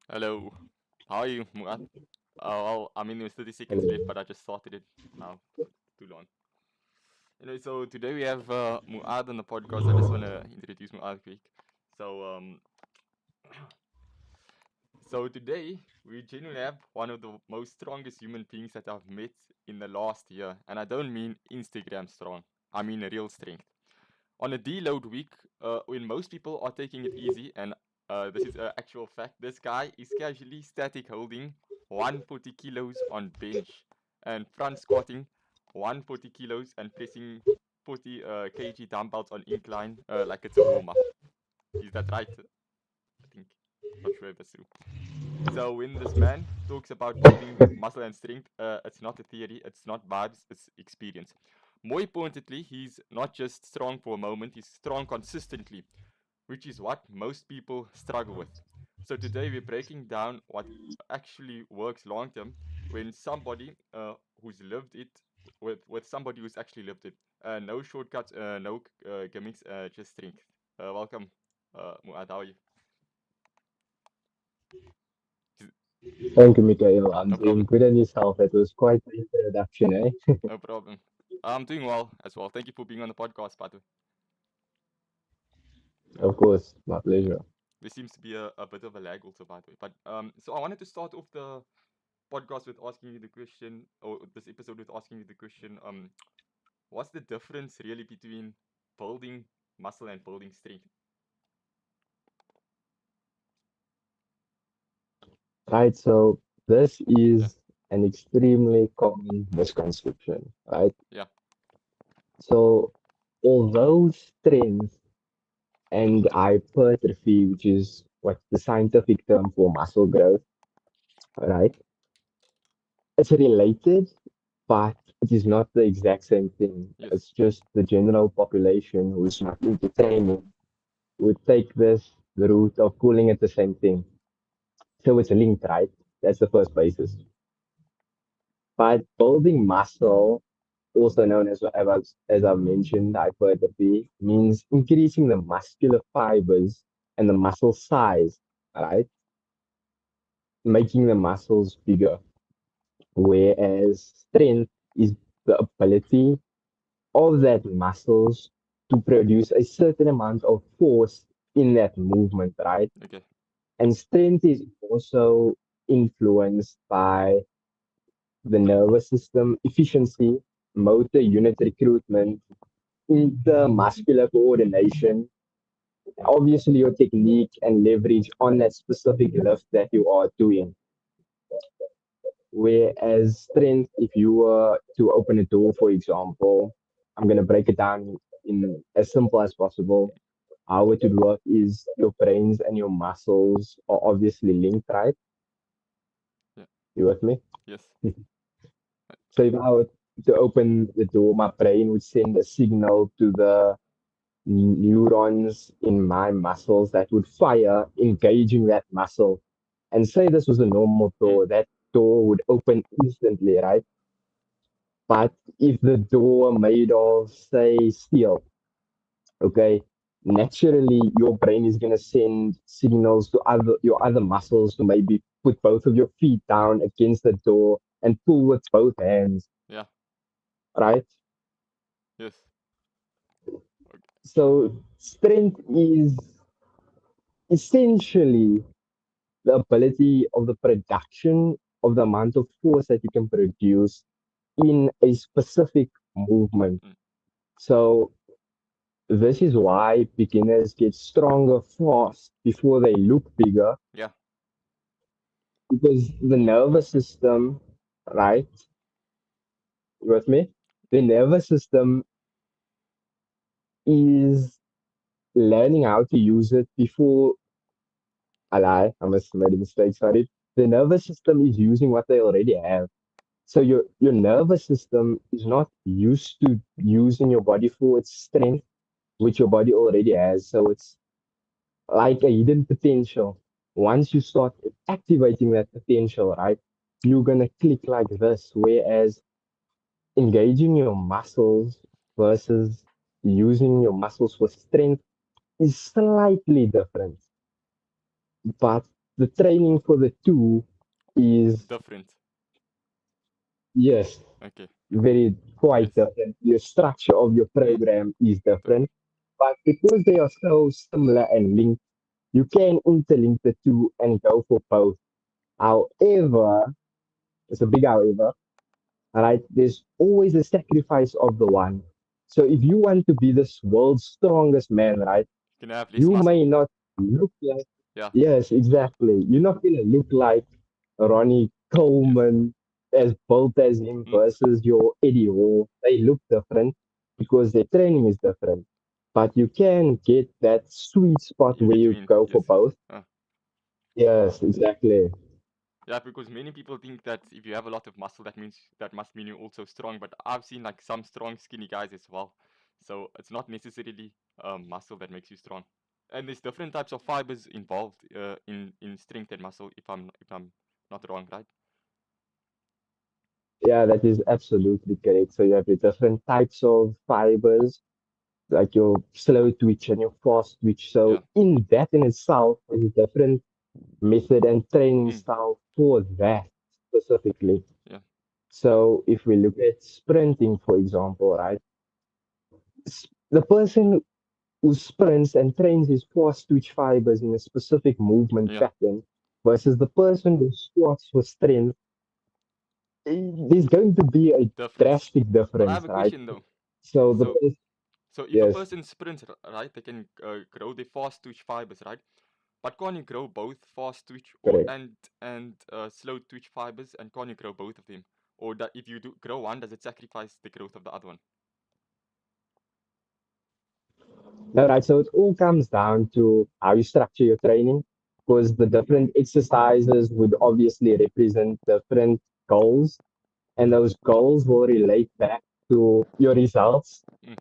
Hello. How are you, Muad? Well, I mean, it was 30 seconds left, Hello. but I just started it now. Too long. So today we have Muad on the podcast. I just want to introduce Muad quick. So, um, so today we genuinely have one of the most strongest human beings that I've met in the last year, and I don't mean Instagram strong. I mean real strength. On a deload week, when most people are taking it easy, and this is an actual fact, this guy is casually static holding 140 kilos on bench and front squatting 140 kilos and pressing 40 kg dumbbells on incline like it's a warm up. Is that right? I think. Not sure if that's true. So when this man talks about building muscle and strength, it's not a theory, it's not vibes, it's experience. More importantly, he's not just strong for a moment, he's strong consistently, which is what most people struggle with. So today we're breaking down what actually works long term when somebody who's lived it with somebody who's actually lived it. No shortcuts, no gimmicks, just strength. Welcome, Muad. How are you? Thank you, Mikhail. I'm No doing problem. good on yourself. It was quite the introduction, eh? No problem. I'm doing well as well. Thank you for being on the podcast, by the way. Of course, my Yeah. pleasure. There seems to be a bit of a lag also, by the way. But so I wanted to start off the podcast with asking you the question, or this episode with asking you the question, what's the difference really between building muscle and building strength? Right, so this Yeah, is an extremely common misconception, right? yeah, So, although strength and hypertrophy, which is what the scientific term for muscle growth, right? It's related, but it is not the exact same thing. yes, It's just the general population who's not into training would take this the route of calling it the same thing. So it's linked, right? That's the first basis. But building muscle, also known as I mentioned, hypertrophy, means increasing the muscular fibers and the muscle size, right? Making the muscles bigger. Whereas strength is the ability of that muscles to produce a certain amount of force in that movement, right? okay, And strength is also influenced by the nervous system efficiency, motor unit recruitment, intermuscular coordination, obviously your technique and leverage on that specific lift that you are doing. Whereas strength, if you were to open a door, for example, I'm going to break it down in as simple as possible. How it would work is your brains and your muscles are obviously linked, right? yeah, You with me? yes, So if I were to open the door, my brain would send a signal to the neurons in my muscles that would fire, engaging that muscle. And say this was a normal mm, door, that door would open instantly, right? But if the door made of, say, steel, okay, naturally your brain is gonna send signals to other your other muscles to maybe put both of your feet down against the door and pull with both hands, yeah, right? yes, okay, So strength is essentially the ability of the production of the amount of force that you can produce in a specific movement. mm, So this is why beginners get stronger fast before they look bigger yeah, because the nervous system, right? You with me? The nervous system is learning how to use it before I lie. I must have made a mistake. Sorry. The nervous system is using what they already have. So your nervous system is not used to using your body for its strength, which your body already has. So it's like a hidden potential. Once you start activating that potential, right, you're gonna click like this. Whereas engaging your muscles versus using your muscles for strength is slightly different. But the training for the two is, Different. yes, Okay. very quite Yes. different. The structure of your Mm. program is different. Different. But because they are so similar and linked, you can interlink the two and go for both. However, it's a big however, right? There's always a sacrifice of the one. So if you want to be this world's strongest man, right, You can have less you muscle. may not look like, Yeah. yes, exactly. You're not going to look like Ronnie Yes. Coleman as built as him Mm. versus your Eddie Hall. They look different because their training is different. But you can get that sweet spot In where you between. go for Yes. both. Uh, Yes, exactly. yeah, because many people think that if you have a lot of muscle, that must mean you're also strong. But I've seen like some strong, skinny guys as well. So it's not necessarily muscle that makes you strong. And there's different types of fibers involved in strength and muscle. If I'm not wrong, right? Yeah, that is absolutely correct. So you have your different types of fibers, like your slow twitch and your fast twitch. So Yeah. in that in itself is a different method and training Mm. style for that specifically. Yeah. So if we look at sprinting, for example, right, the person who sprints and trains his fast twitch fibers in a specific movement Yeah. pattern versus the person who squats for strength, there's going to be a Difference. drastic But I difference, have a right? question though. So the So person, so if a yes, person sprints, right, they can grow their fast twitch fibers, right? But can't you grow both fast twitch or correct. and slow twitch fibers? And can't you grow both of them? Or that if you do grow one, does it sacrifice the growth of the other one? All right, so it all comes down to how you structure your training because the different exercises would obviously represent different goals, and those goals will relate back to your results. Mm.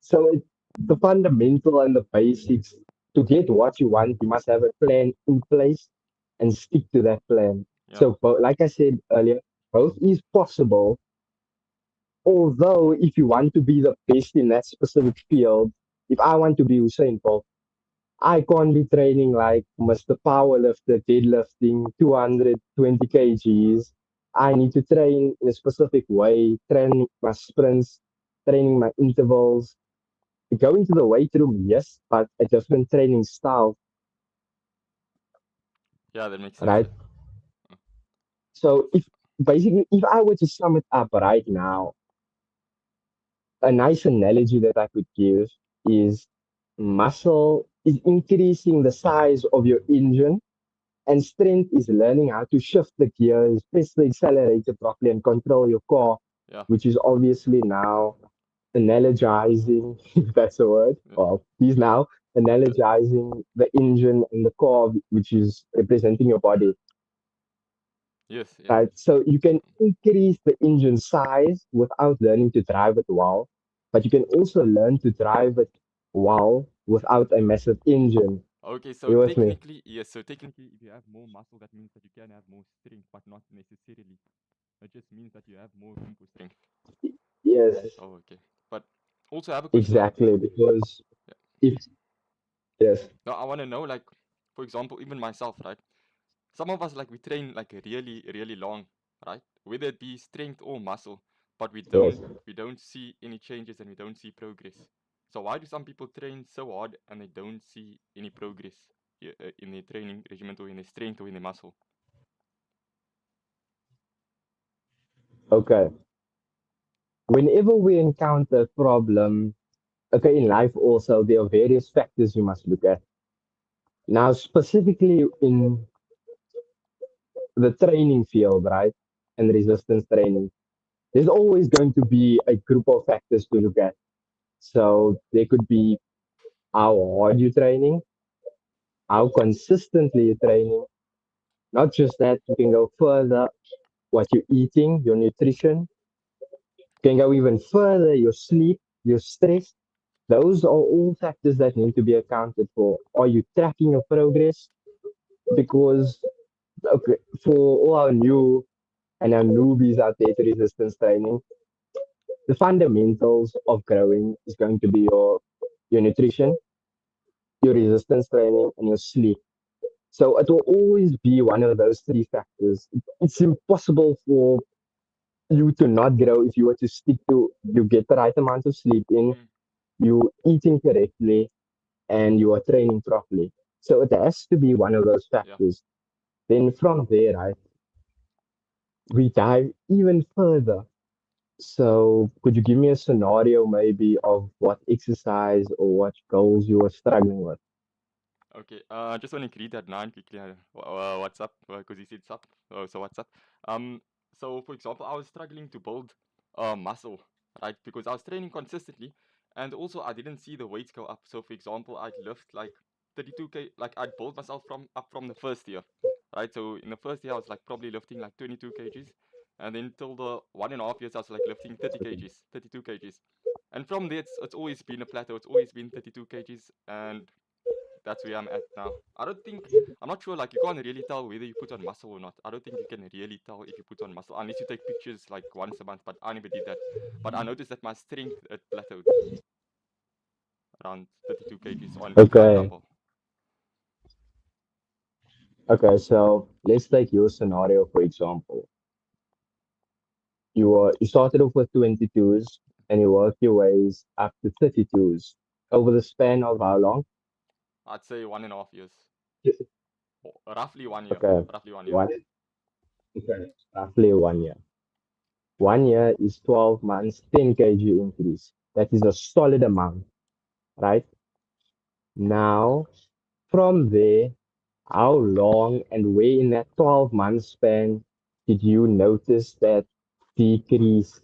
So the fundamental and the basics to get what you want, you must have a plan in place and stick to that plan. Yeah. So, like I said earlier, both is possible. Although, if you want to be the best in that specific field, if I want to be Usain Bolt, I can't be training like Mr. Powerlifter, deadlifting 220 kgs. I need to train in a specific way, training my sprints, training my intervals, going to the weight room, yes, but a different training style, Yeah, that makes sense. right? Yeah. So if basically if I were to sum it up right now, a nice analogy that I could give is muscle is increasing the size of your engine and strength is learning how to shift the gears, press the accelerator properly and control your car, Yeah. which is obviously now analogizing, if that's a word. Yeah. Well, he's now analogizing the engine and the core, which is representing your body. Yes. Yeah. Right? So you can increase the engine size without learning to drive it well, but you can also learn to drive it well without a massive engine. Okay. So You with me? technically, yes. So technically, if you have more muscle, that means that you can have more strength, but not necessarily. It just means that you have more room for strength. Yes, Oh, okay. But also, I have a question. exactly. Because Yeah. if yes, Now, I want to know, like, for example, even myself, right? Some of us, like, we train like really, really long, right? Whether it be strength or muscle, but we yes. don't we don't see any changes and we don't see progress. So why do some people train so hard and they don't see any progress in their training regimen or in their strength or in their muscle? Okay. Whenever we encounter a problem, okay, in life also there are various factors you must look at. Now, specifically in the training field, right, and resistance training, there's always going to be a group of factors to look at. So there could be how hard you're training, how consistently you're training. Not just that, you can go further, what you're eating, your nutrition. You can go even further, your sleep, your stress. Those are all factors that need to be accounted for. Are you tracking your progress? Because, okay, for all our new and our newbies out there to resistance training, the fundamentals of growing is going to be your nutrition, your resistance training, and your sleep. So it will always be one of those three factors. It's impossible for you to not grow if you were to stick to you get the right amount of sleep in, Mm, you eating correctly, and you are training properly. So it has to be one of those yeah. factors. Then from there, right, we dive even further. So could you give me a scenario maybe of what exercise or what goals you were struggling with? Okay. Just want to greet that nine quickly. What's up? Because he said sup. So what's up? Um. So for example, I was struggling to build muscle, right? Because I was training consistently, and also I didn't see the weights go up. So for example, I'd lift like 32 k. Like I'd build myself from the first year, right? So in the first year, I was like probably lifting like 22 kgs, and then till the 1.5 years, I was like lifting 30 kgs, 32 kgs. And from there, it's always been a plateau. It's always been 32 kgs, and that's where I'm at now. I'm not sure, like, you can't really tell whether you put on muscle or not. I don't think you can really tell if you put on muscle unless you take pictures like once a month, but I never did that. But I noticed that my strength it plateaued around 32 kgs on each like Okay, dumbbell. okay, so let's take your scenario for example. You started off with 22s and you work your ways up to 32s over the span of how long? I'd say 1.5 years. Roughly 1 year. Okay, Roughly 1 year. one, okay, roughly 1 year. 1 year is 12 months, 10 kg increase. That is a solid amount, right? Now, from there, how long and where in that 12-month span did you notice that decrease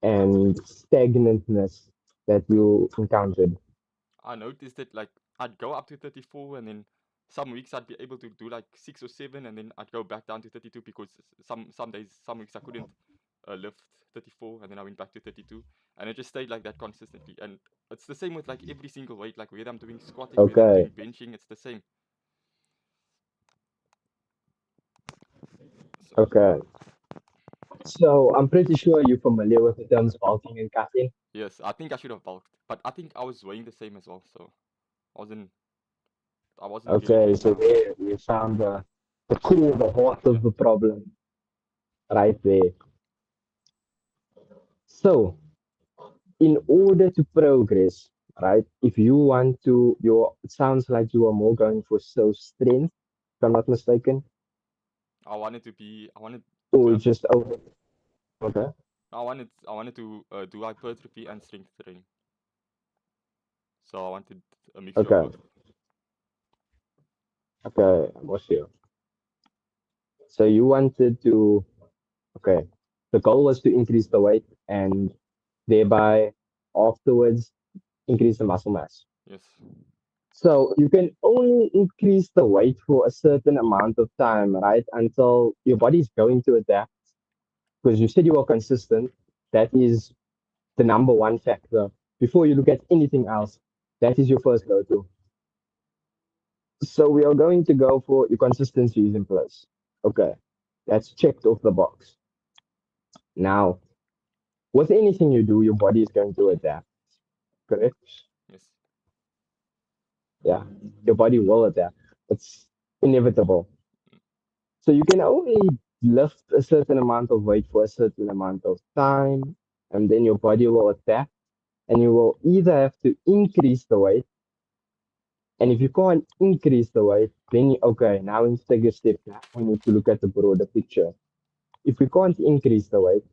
and stagnantness that you encountered? I noticed that like I'd go up to 34, and then some weeks I'd be able to do like 6 or 7, and then I'd go back down to 32 because some days, some weeks I couldn't lift 34, and then I went back to 32, and it just stayed like that consistently. And it's the same with like every single weight, like whether I'm doing squatting, whether I'm Okay, doing benching, it's the same. So okay. So I'm pretty sure you're familiar with the terms bulking and cutting. yes, I think I should have bulked, but I think I was weighing the same as well, so I wasn't I wasn't really Okay, gaining so much. there we found the core, the heart Yeah. of the problem right there. So in order to progress, right? If you want to, it sounds like you are more going for so strength, if I'm not mistaken, I wanted to or have just over. Okay, I wanted to do hypertrophy and strength training. So I wanted a mixture of okay, both. okay. What's you? So you wanted to, okay. The goal was to increase the weight and thereby afterwards increase the muscle mass. Yes. So you can only increase the weight for a certain amount of time, right? Until your body's going to adapt. Because you said you are consistent. That is the number one factor. Before you look at anything else, that is your first go to. So we are going to go for your consistency is in place. Okay. That's checked off the box. Now, with anything you do, your body is going to adapt. Correct? Yes. Yeah. Your body will adapt. It's inevitable. So you can only lift a certain amount of weight for a certain amount of time, and then your body will adapt, and you will either have to increase the weight, and if you can't increase the weight, then okay, now we need to take a step back. We need to look at the broader picture. If we can't increase the weight,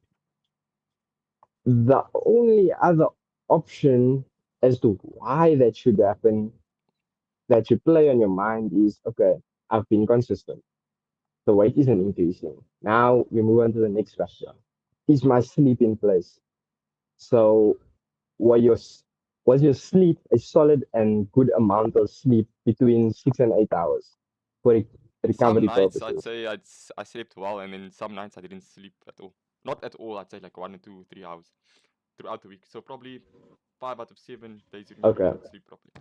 the only other option as to why that should happen, that should play on your mind is okay, I've been consistent. The weight isn't increasing. Now we move on to the next factor. Is my sleep in place? So was your was your sleep a solid and good amount of sleep between 6 and 8 hours for Some recovery nights I'd purposes? say I slept well, and then some nights I didn't sleep at all. Not at all. I'd say like 1 or 2 or 3 hours throughout the week. So probably 5 out of 7 days during the week Okay, I'd sleep properly.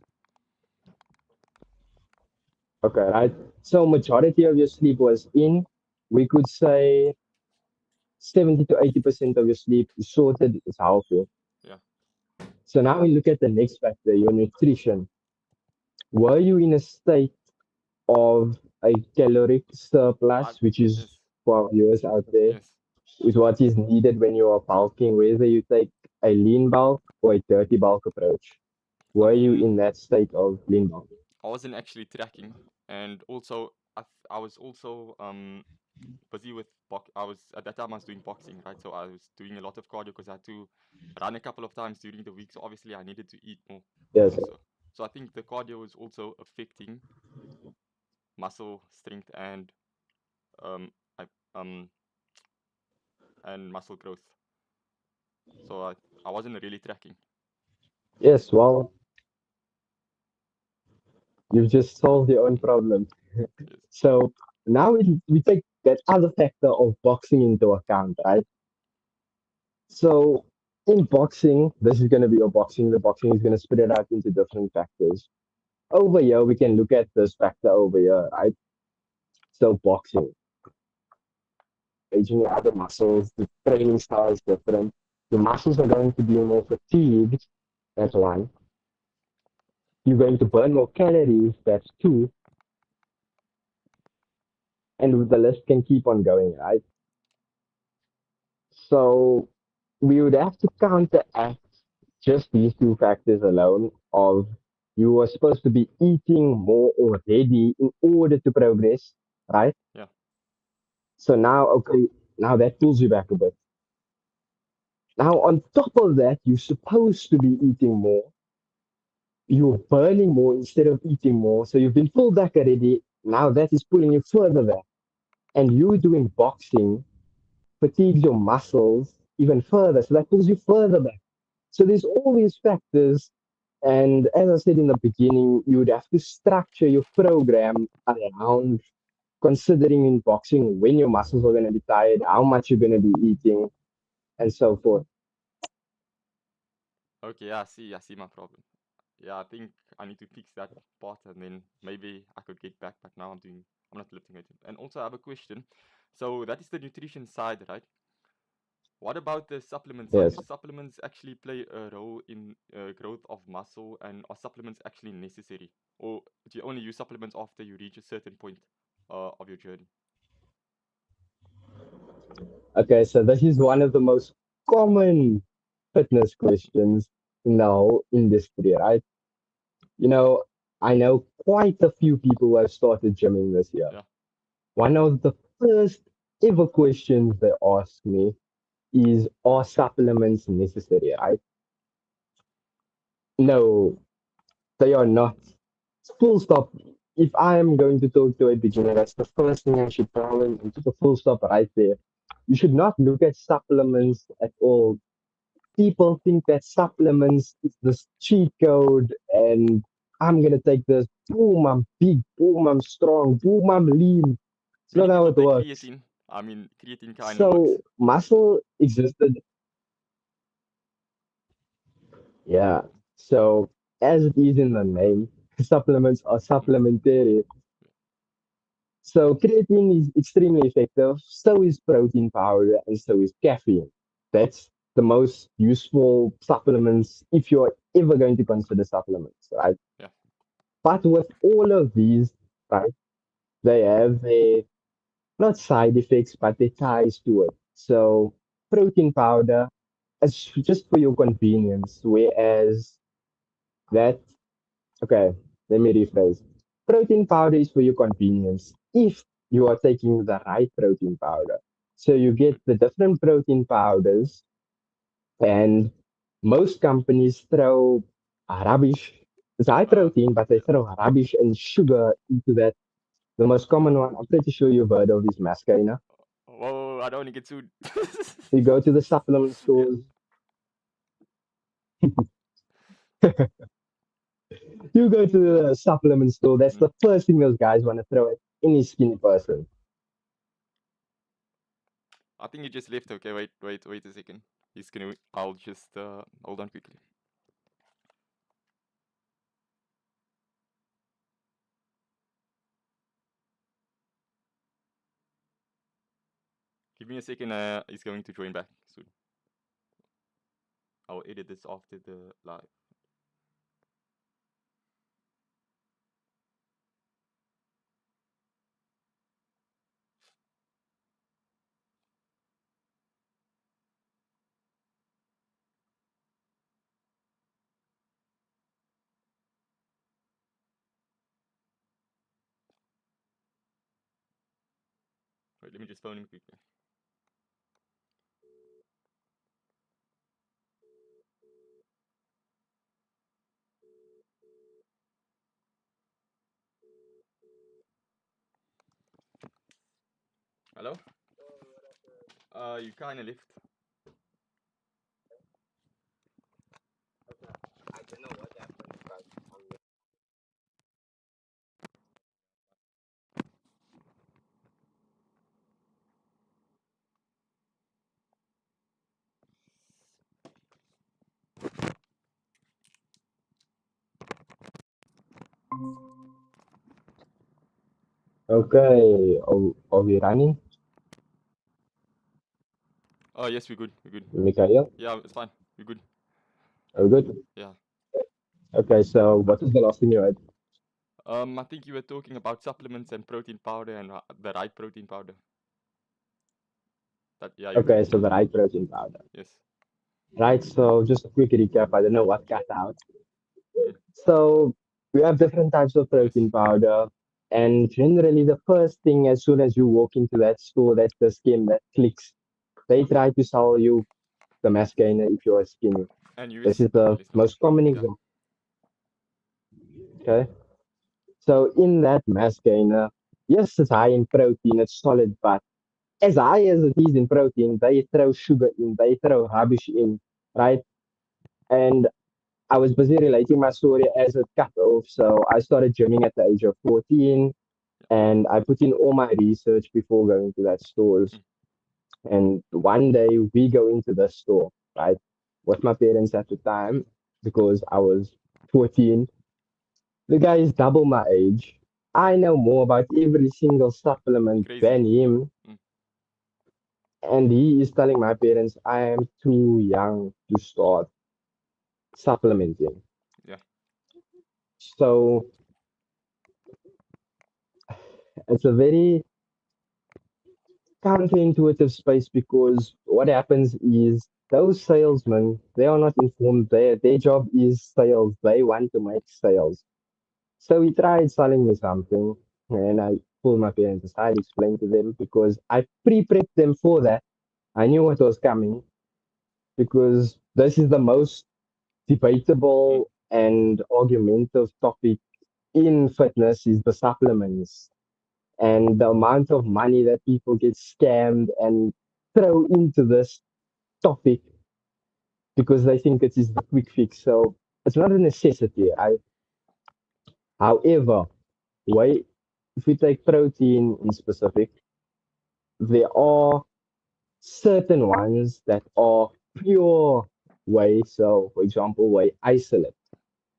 okay, right. So majority of your sleep was in. We could say 70 to 80% of your sleep is sorted, is healthy. Yeah. So now we look at the next factor, your nutrition. Were you in a state of a caloric I, surplus, which is yes, for our viewers out there, yes. is what is needed when you are bulking, whether you take a lean bulk or a dirty bulk approach. I Were you mean, in that state of lean bulk? I wasn't actually tracking, and also I was also busy with I was at that time I was doing boxing, right? So I was doing a lot of cardio because I had to run a couple of times during the week. So obviously I needed to eat more Yes. also. So I think the cardio is also affecting muscle strength um I, um and muscle growth. So I wasn't really tracking. Yes, well, you've just solved your own problem. Yes. So now we take that other factor of boxing into account, right? So in boxing, this is going to be your boxing. The boxing is going to split it out into different factors. Over here, we can look at this factor over here, right? So boxing, aging your other muscles, the training style is different. The muscles are going to be more fatigued. That's one. You're going to burn more calories. That's two. And the list can keep on going, right? So we would have to counteract just these two factors alone of you are supposed to be eating more already in order to progress, right? Yeah. So now, okay, now that pulls you back a bit. Now, on top of that, you're supposed to be eating more. You're burning more instead of eating more. So you've been pulled back already. Now that is pulling you further back. And you doing boxing fatigues your muscles even further. So that pulls you further back. So there's all these factors. And as I said in the beginning, you would have to structure your program around considering in boxing when your muscles are going to be tired, how much you're going to be eating, and so forth. Okay, yeah, I see my problem. Yeah, I think I need to fix that part and then maybe I could get back, but now I'm not lifting it. And also I have a question. So that is the nutrition side, right? What about the supplement side? Do Yes. supplements actually play a role in growth of muscle, and are supplements actually necessary? Or do you only use supplements after you reach a certain point of your journey? Okay, so this is one of the most common fitness questions in the whole industry, right? You know, I know quite a few people who have started gymming this year. Yeah, One of the first ever questions they ask me is, are supplements necessary, right? No, they are not. Full stop. If I am going to talk to a beginner, that's the first thing I should tell them and put a full stop right there. You should not look at supplements at all. People think that supplements is this cheat code and I'm gonna take this, boom, I'm big, boom, I'm strong, boom, I'm lean. It's not many how people it take works. creatine. I mean, creatine kind of So works. muscle existed, yeah. So as it is in the name, supplements are Mhm. supplementary. So creatine is extremely effective. So is protein powder, and so is caffeine. That's the most useful supplements if you're ever going to consider supplements, right? Yeah. But with all of these, right, they have a not side effects, but they ties to it. So protein powder is just for your convenience, whereas that okay, let me rephrase. Protein powder is for your convenience if you are taking the right protein powder. So you get the different protein powders, and most companies throw rubbish. It's high protein, but they Yeah. throw rubbish and sugar into that. The most common one, I'm pretty sure you've heard of, is mascarina. Whoa, I don't want to get sued. You go to the supplement Yeah. stores, you go to the supplement store, that's Mm. the first thing those guys want to throw at any skinny person. I think he just left. Okay, wait a second. He's gonna. I'll just hold on quickly. Give me a second. He's going to join back soon. I'll edit this after the live. Wait, let me just phone him quickly. Hello? You kind of left. I don't know what happened, but okay. Are we running, Oh, yes, we're good. We're good. Mikhail? Yeah, it's fine. We're good. Are we good? Yeah. Okay, so what was the last thing you had? I think you were talking about supplements and protein powder and the right protein powder. That yeah, you Okay, told me. so the right protein powder. Yes. Right, so just a quick recap. I don't know what cut out. Mm. So we have different types of Yes. protein powder. And generally, the first thing, as soon as you walk into that store, that's the scheme that clicks. They try to sell you the mass gainer if you're skinny. And This US. is Okay, the let's not. most common Yeah. example. Okay. So in that mass gainer, yes, it's high in protein, it's solid, but as high as it is in protein, they throw sugar in, they throw rubbish in, right? And I was busy relating my story as it cut off. So I started gymming at the age of 14 and I put in all my research before going to that stores. Mm. And one day we go into the store, right, with my parents at the time because I was 14. The guy is double my age. I know more about every single supplement Crazy. than him. Mm. And he is telling my parents I am too young to start supplementing. Yeah. So it's a very counterintuitive space because what happens is those salesmen, they are not informed. Their job is sales. They want to make sales. So he tried selling me something and I pulled my parents aside, explained to them because I pre-prepped them for that. I knew what was coming because this is the most Mm. debatable and argumentative topic in fitness is the supplements and the amount of money that people get scammed and throw into this topic because they think it is the quick fix. So it's not a necessity. However, why if we take protein in specific, there are certain ones that are pure whey. So, for example, whey isolate.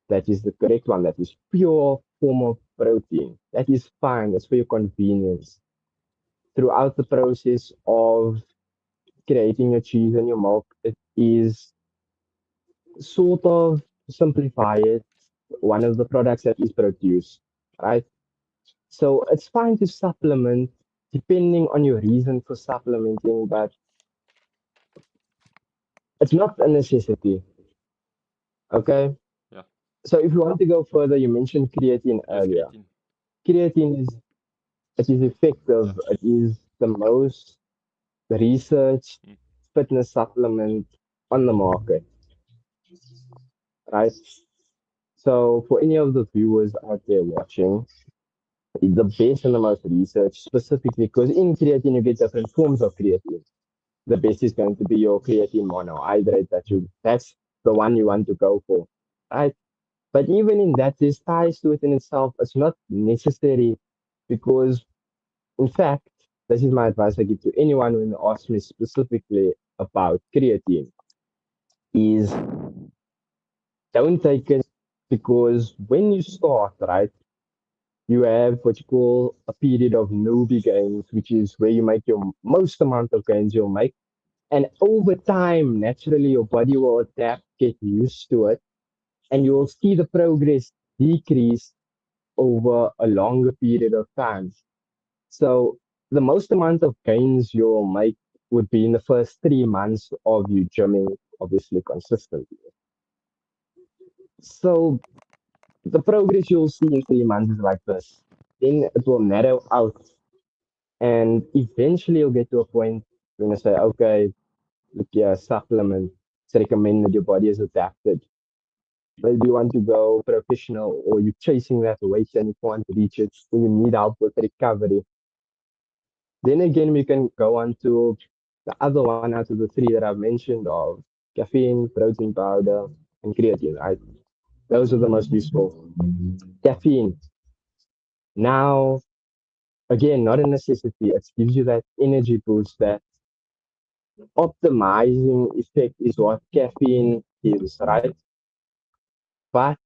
That is the correct one. That is pure form of protein. That is fine. That's for your convenience. Throughout the process of creating your cheese and your milk, it is sort of simplify it, one of the products that is produced, right? So it's fine to supplement depending on your reason for supplementing, but it's not a necessity. Okay. Yeah. So if you want to go further, you mentioned creatine Yes, earlier. creatine. Creatine is it is Yeah. effective. It is the most researched Mm. fitness supplement on the market, right? So for any of the viewers out there watching, the best and the most research specifically because in creatine you get different forms of creatine. The best is going to be your creatine monohydrate that's the one you want to go for. Right. But even in that, there's ties to it in itself. It's not necessary because in fact, this is my advice I give to anyone when they ask me specifically about creatine is don't take it because when you start, right, you have what you call a period of newbie gains, which is where you make your most amount of gains you'll make. And over time, naturally, your body will adapt, get used to it, and you will see the progress decrease over a longer period of time. So the most amount of gains you'll make would be in the first 3 months of you gymming, obviously consistently. So the progress you'll see in 3 months is like this. Then it will narrow out And eventually you'll get to a point when you say, okay, look, yeah, supplement. It's recommended, your body is adapted. Maybe you want to go professional or you're chasing that weight and you can't reach it, and you need help with recovery. Then again, we can go on to the other one out of the three that I've mentioned of caffeine, protein powder, and creatine, right? Those are the most useful. Caffeine. Now, again, not a necessity. It gives you that energy boost, that optimizing effect is what caffeine is, right? But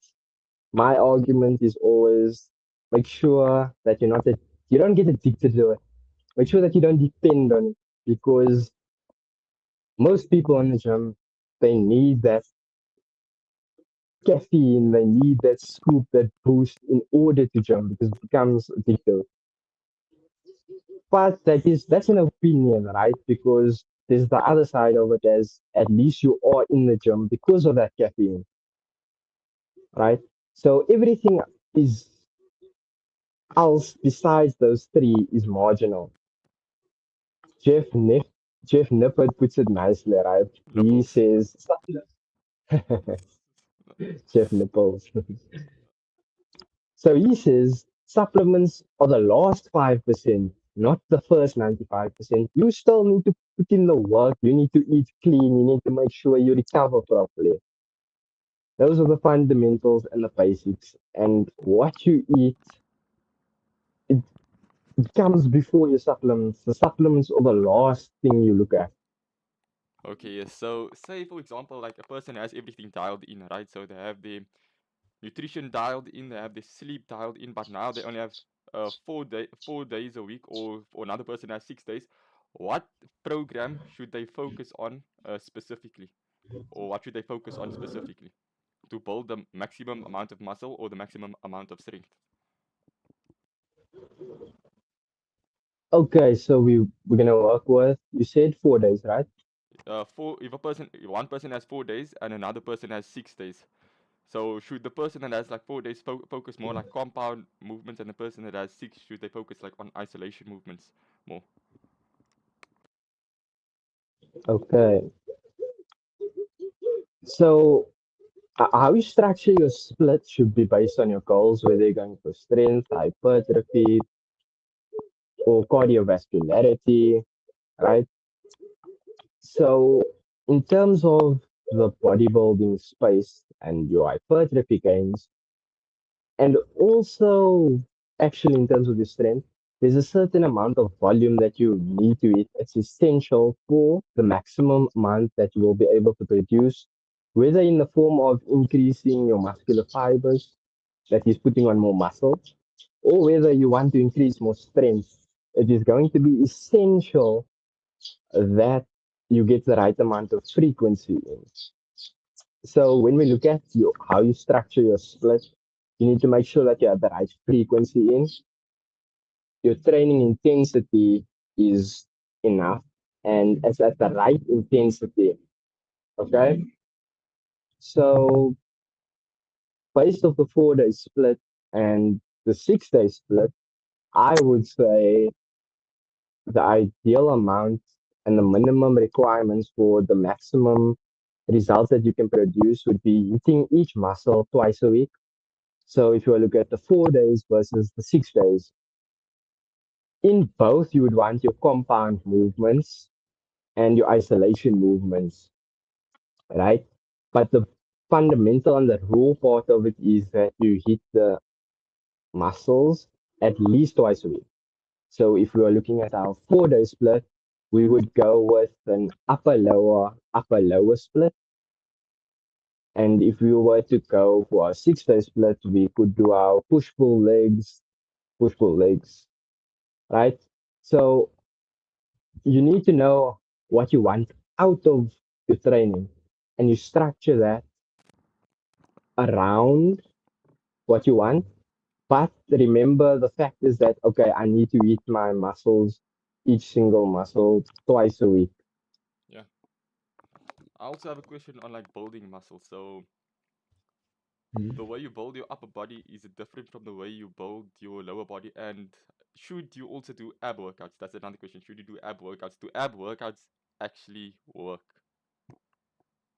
my argument is always make sure that you don't get addicted to it. Make sure that you don't depend on it because most people in the gym they need that caffeine, they need that scoop, that boost in order to jump because it becomes addictive. But that's an opinion, right? Because there's the other side of it as at least you are in the gym because of that caffeine, right? So everything is else besides those three is marginal. Jeff Niff, Jeff Nippert puts it nicely, right? He Nipples. says, Jeff Nipples. So he says supplements are the last 5%, not the first 95%. You still need to put in the work. You need to eat clean. You need to make sure you recover properly. Those are the fundamentals and the basics. And what you eat, it, it comes before your supplements. The supplements are the last thing you look at. Okay, yes. So say for example, like a person has everything dialed in, right? So they have their nutrition dialed in, they have their sleep dialed in, but now they only have 4 days a week, or another person has 6 days. What program should they focus on specifically, or what should they focus on specifically to build the maximum amount of muscle or the maximum amount of strength? Okay, so we're gonna work with you said 4 days, right? For if a person, one person has 4 days and another person has 6 days. So should the person that has like 4 days focus more like compound movements, and the person that has six, should they focus like on isolation movements more? Okay. So how you structure your split should be based on your goals, whether you're going for strength, hypertrophy, or cardiovascularity, right? So, in terms of the bodybuilding space and your hypertrophy gains, and also actually in terms of your strength, there's a certain amount of volume that you need to eat. It's essential for the maximum amount that you will be able to produce, whether in the form of increasing your muscular fibers, that is putting on more muscle, or whether you want to increase more strength. It is going to be essential that you get the right amount of frequency in. So when we look at how you structure your split, you need to make sure that you have the right frequency in. Your training intensity is enough and it's at the right intensity. Okay. So based off the 4 day split and the 6 day split, I would say the ideal amount and the minimum requirements for the maximum results that you can produce would be hitting each muscle twice a week. So if you look at the 4 days versus the 6 days, in both you would want your compound movements and your isolation movements, right? But the fundamental and the raw part of it is that you hit the muscles at least twice a week. So if we are looking at our 4 day split, we would go with an upper lower split. And if we were to go for our 6 day split, we could do our push pull legs, right? So you need to know what you want out of your training and you structure that around what you want. But remember the fact is that, okay, I need to eat my muscles, each single muscle twice a week. Yeah. I also have a question on like building muscle. So the way you build your upper body is different from the way you build your lower body? And should you also do ab workouts? That's another question. Should you do ab workouts? Do ab workouts actually work?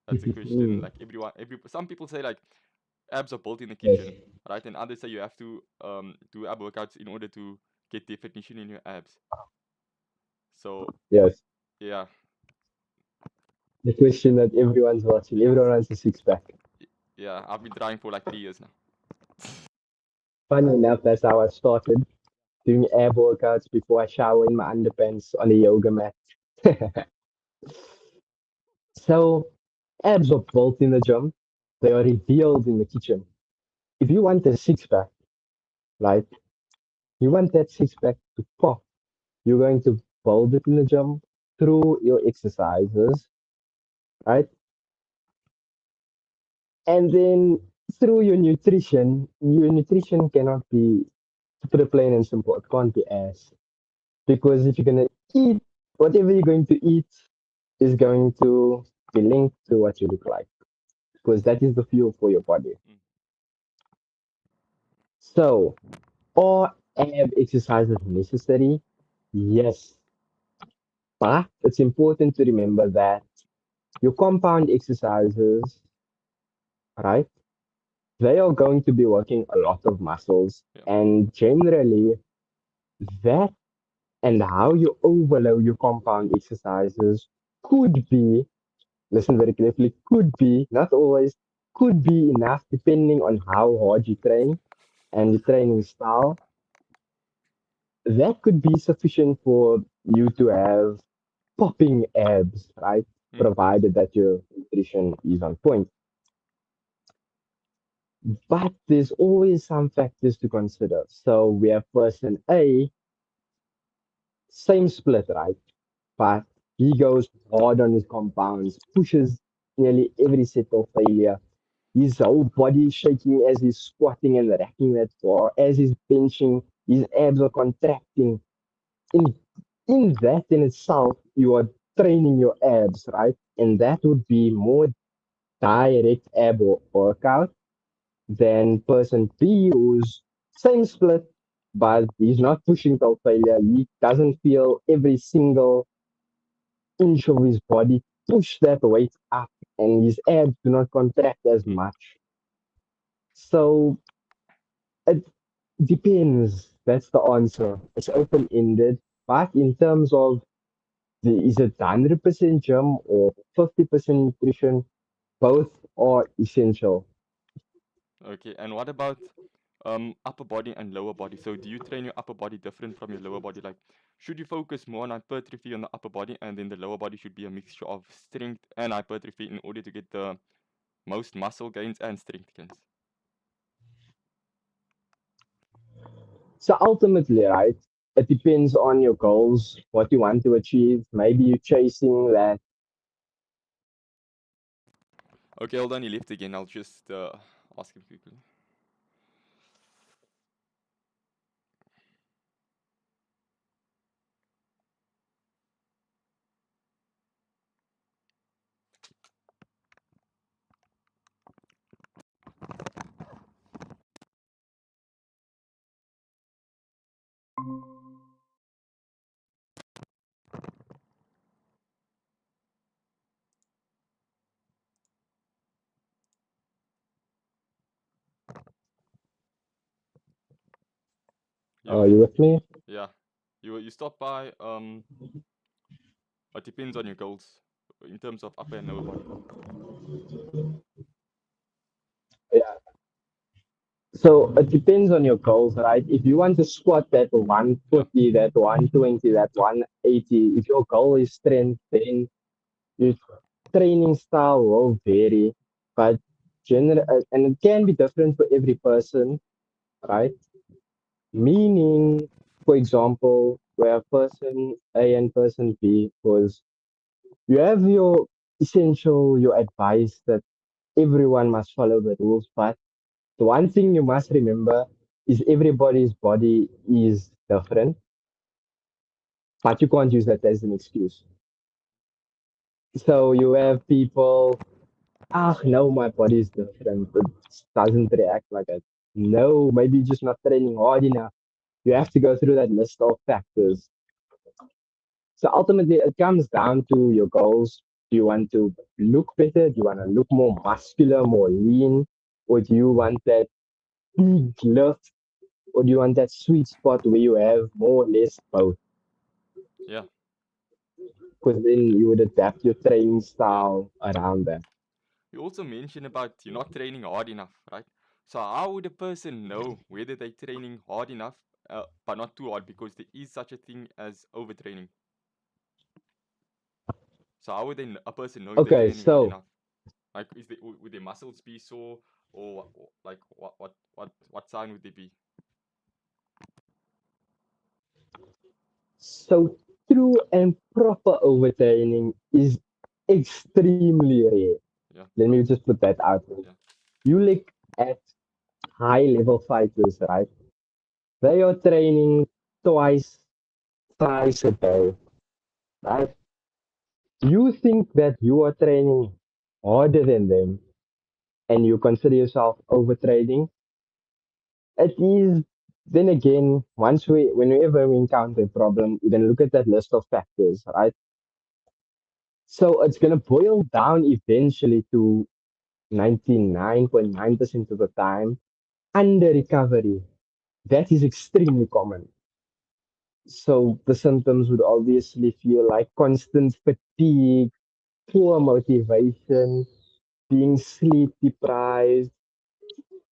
That's a question. Mm. Like every some people say like abs are built in the Yes, kitchen, right? And others say you have to do ab workouts in order to get definition in your abs. So yes. yeah, The question that everyone's watching, everyone wants a six pack. yeah. I've been trying for like 3 years now. Funny enough, that's how I started doing ab workouts before I shower in my underpants on a yoga mat. So, abs are built in the gym, they are revealed in the kitchen. If you want a six pack, like you want that six pack to pop, you're going to build it in the gym through your exercises, right? And then through your nutrition cannot be, to put it plain and simple, it can't be ass. Because if you're going to eat, whatever you're going to eat is going to be linked to what you look like, because that is the fuel for your body. Mm. So, are ab exercises necessary? Yes, but it's important to remember that your compound exercises, right? They are going to be working a lot of muscles, Yeah. and generally, that and how you overload your compound exercises could be, listen very carefully, could be, not always, could be enough depending on how hard you train and your training style. That could be sufficient for you to have popping abs, right? Mm. Provided that your nutrition is on point. But there's always some factors to consider. So we have person A, same split, right? But he goes hard on his compounds, pushes nearly every set of failure. His whole body is shaking as he's squatting and racking that bar. As he's benching, his abs are contracting. In in that in itself, you are training your abs, right? And that would be more direct workout than person B who's same split, but he's not pushing till failure. He doesn't feel every single inch of his body push that weight up, and his abs do not contract as Mm. much. So it depends. That's the answer. It's open ended. But in terms of is it 100% gym or 50% nutrition? Both are essential. Okay. And what about upper body and lower body? So do you train your upper body different from your lower body? Like, should you focus more on hypertrophy on the upper body, and then the lower body should be a mixture of strength and hypertrophy in order to get the most muscle gains and strength gains? So ultimately, right, it depends on your goals, what you want to achieve. Maybe you're chasing that. Okay, hold on, he left again. I'll just ask him quickly. Are Yo, you with me? yeah. You stop by it depends on your goals in terms of upper and lower body. Yeah. So it depends on your goals, right? If you want to squat that Yeah. 140, that 120, that 180, if your goal is strength, then your training style will vary. But and it can be different for every person, right? Meaning, for example, where person A and person B was, you have your essential, your advice that everyone must follow the rules, but the one thing you must remember is everybody's body is different, but you can't use that as an excuse. So you have people. Ah, no, my body is different. It doesn't react like that. No, maybe you're just not training hard enough. You have to go through that list of factors. So ultimately, it comes down to your goals. Do you want to look better? Do you want to look more muscular, more lean? Or do you want that big lift? Or do you want that sweet spot where you have more or less both? Yeah. Because then Okay. you would adapt your training Yeah. style around that. You also mentioned about you're not training hard enough, right? So how would a person know whether they're training hard enough, but not too hard, because there is such a thing as overtraining. So how would a person know if they're Okay, training hard so enough? Like, would their muscles be sore, or like what sign would they be? so true and proper overtraining is extremely rare. Yeah. Let me just put that out there. Yeah. You look at high level fighters, right? They are training twice, thrice a day, right? You think that you are training harder than them and you consider yourself overtraining. It is, then again, whenever we encounter a problem, we then look at that list of factors, right? So it's going to boil down eventually to 99.9% of the time under recovery. That is extremely common. So the symptoms would obviously feel like constant fatigue, poor motivation, being sleep deprived.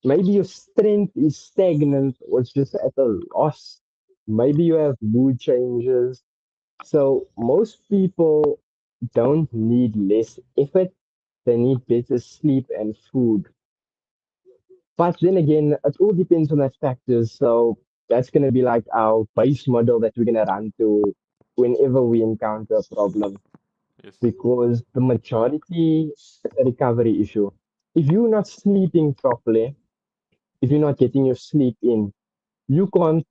Maybe your strength is stagnant or it's just at a loss. Maybe you have mood changes. So most people don't need less effort. They need better sleep and food. But then again, it all depends on that factors. So that's going to be like our base model that we're going to run to whenever we encounter a problem, Yes. because the majority is a recovery issue. If you're not sleeping properly, if you're not getting your sleep in, you can't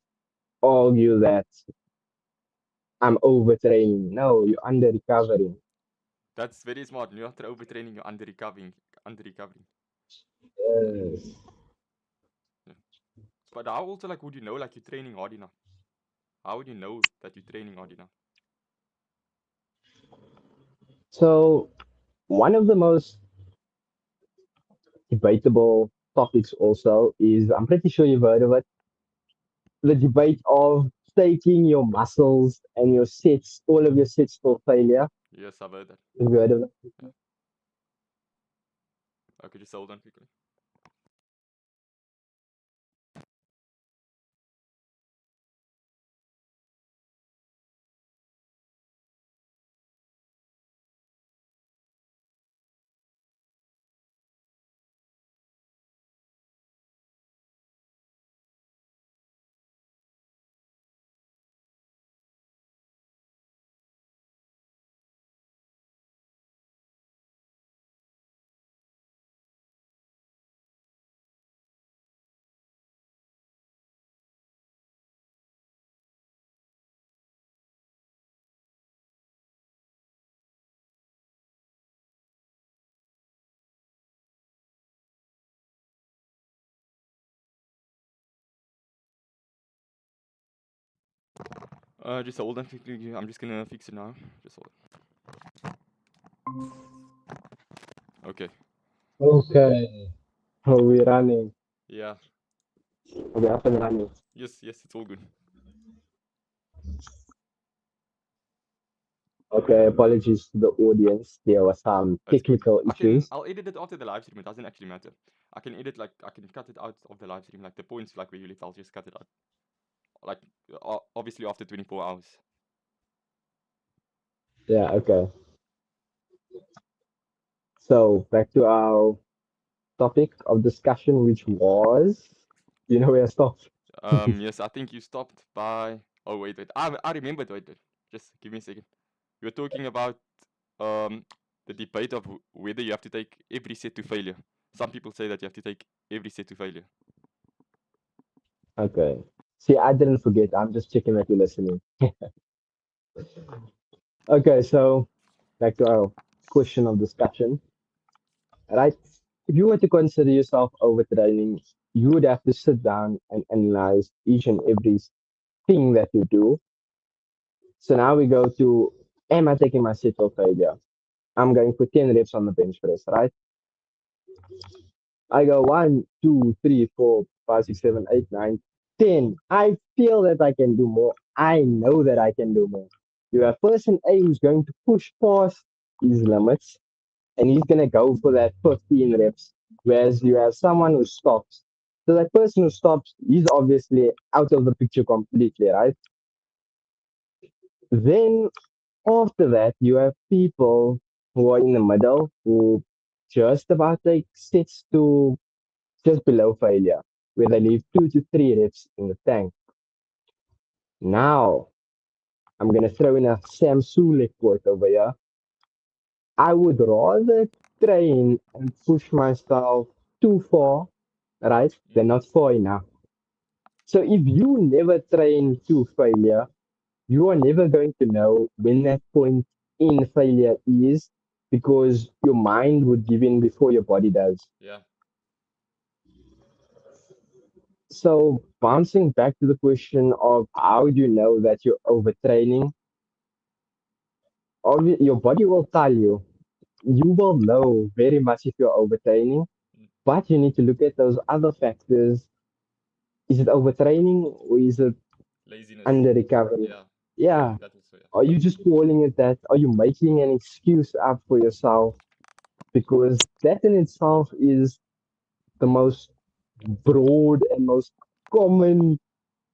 argue that I'm overtraining. No, you're under recovering. That's very smart. You're not overtraining. You're under recovering. Under recovering. Yeah. Yes. Yeah. But how also, like, would you know, like, you're training hard enough? How would you know that you're training hard enough? So one of the most debatable topics also is, I'm pretty sure you've heard of it, the debate of taking your muscles and your sets, all of your sets for failure. Yes, I've heard that. Have you heard of it? Yeah. Okay, just hold on quickly. Just hold on quickly. I'm just gonna fix it now. Just hold on. Okay. Okay. Are we running? Yeah. Are we up and running? Yes, yes, it's all good. Okay, apologies to the audience. There were some It's good. technical issues. I'll edit it after the live stream. It doesn't actually matter. I can edit, like, I can cut it out of the live stream, like the points, like where you left. I'll just cut it out. Like, obviously after 24 hours. Yeah, okay. So back to our topic of discussion, which was, you know where I stopped? Yes, I think you stopped by. Oh wait. I remembered. Wait. Just give me a second. We were talking about um the debate of whether you have to take every set to failure. Some people say that you have to take every set to failure. Okay. See, I didn't forget. I'm just checking that you're listening. Okay, so back to our question of discussion. right? If you were to consider yourself overtraining, you would have to sit down and analyze each and every thing that you do. So now we go to, am I taking my set for failure? I'm going for 10 reps on the bench press, right? I go 1, 2, 3, 4, 5, 6, 7, 8, 9, 10. I feel that I can do more. I know that I can do more. You have person A who's going to push past his limits and he's going to go for that 15 reps. Whereas you have someone who stops. So that person who stops, he's obviously out of the picture completely, right? Then after that, you have people who are in the middle who just about like sits to just below failure, where they leave 2 to 3 reps in the tank. Now, I'm going to throw in a Sam Sulek quote over here. I would rather train and push myself too far, right, than Mm. not far enough. So if you never train to failure, you are never going to know when that point in failure is because your mind would give in before your body does. Yeah. So bouncing back to the question of how do you know that you're overtraining, your body will tell you. You will know very much if you're overtraining, Mm. but you need to look at those other factors. Is it overtraining or is it Laziness. under recovery? Yeah. Yeah. That also. Yeah. Are you just calling it that? Are you making an excuse up for yourself? Because that in itself is the most broad and most common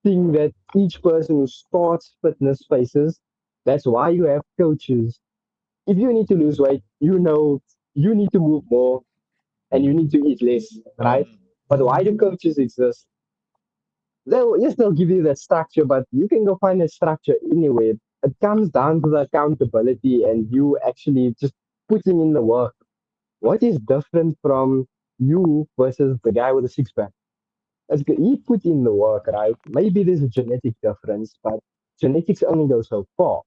thing that each person who starts fitness faces. That's why you have coaches. If you need to lose weight, you know you need to move more and you need to eat less, right? Mm. But why do coaches exist? They'll give you that structure, but you can go find that structure anywhere. It comes down to the accountability and you actually just putting in the work. What is different from you versus the guy with the six pack? That's good. He put in the work, right? Maybe there's a genetic difference, but genetics only go so far.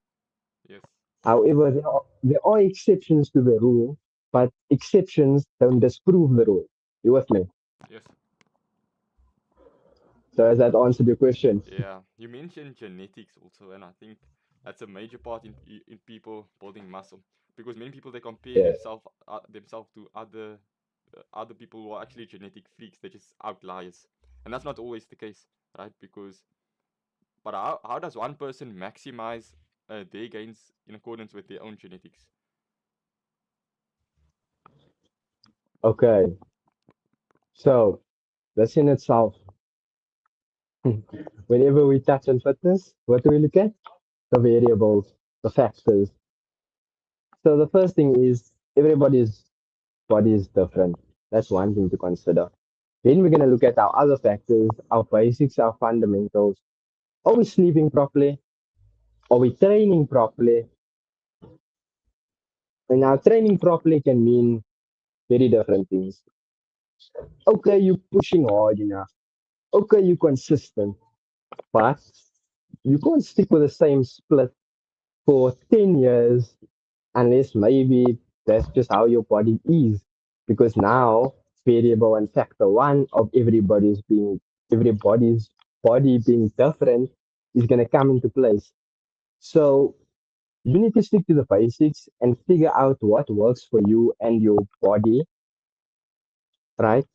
Yes. However, there are exceptions to the rule, but exceptions don't disprove the rule. You with me? Yes. So has that answered your question? Yeah. You mentioned genetics also, and I think that's a major part in people building muscle because many people they compare Yes. themselves to other people who are actually genetic freaks. They're just outliers, and that's not always the case, right? Because but how does one person maximize their gains in accordance with their own genetics? Okay. So this in itself, whenever we touch on fitness, what do we look at? The variables, the factors. So the first thing is everybody's body is different. That's one thing to consider. Then we're going to look at our other factors, our basics, our fundamentals. Are we sleeping properly? Are we training properly? And now training properly can mean very different things. Okay, you're pushing hard enough. Okay, you're consistent, but you can't stick with the same split for 10 years unless maybe that's just how your body is. Because now variable and factor one of everybody's body being different is gonna come into place. So you need to stick to the basics and figure out what works for you and your body, right?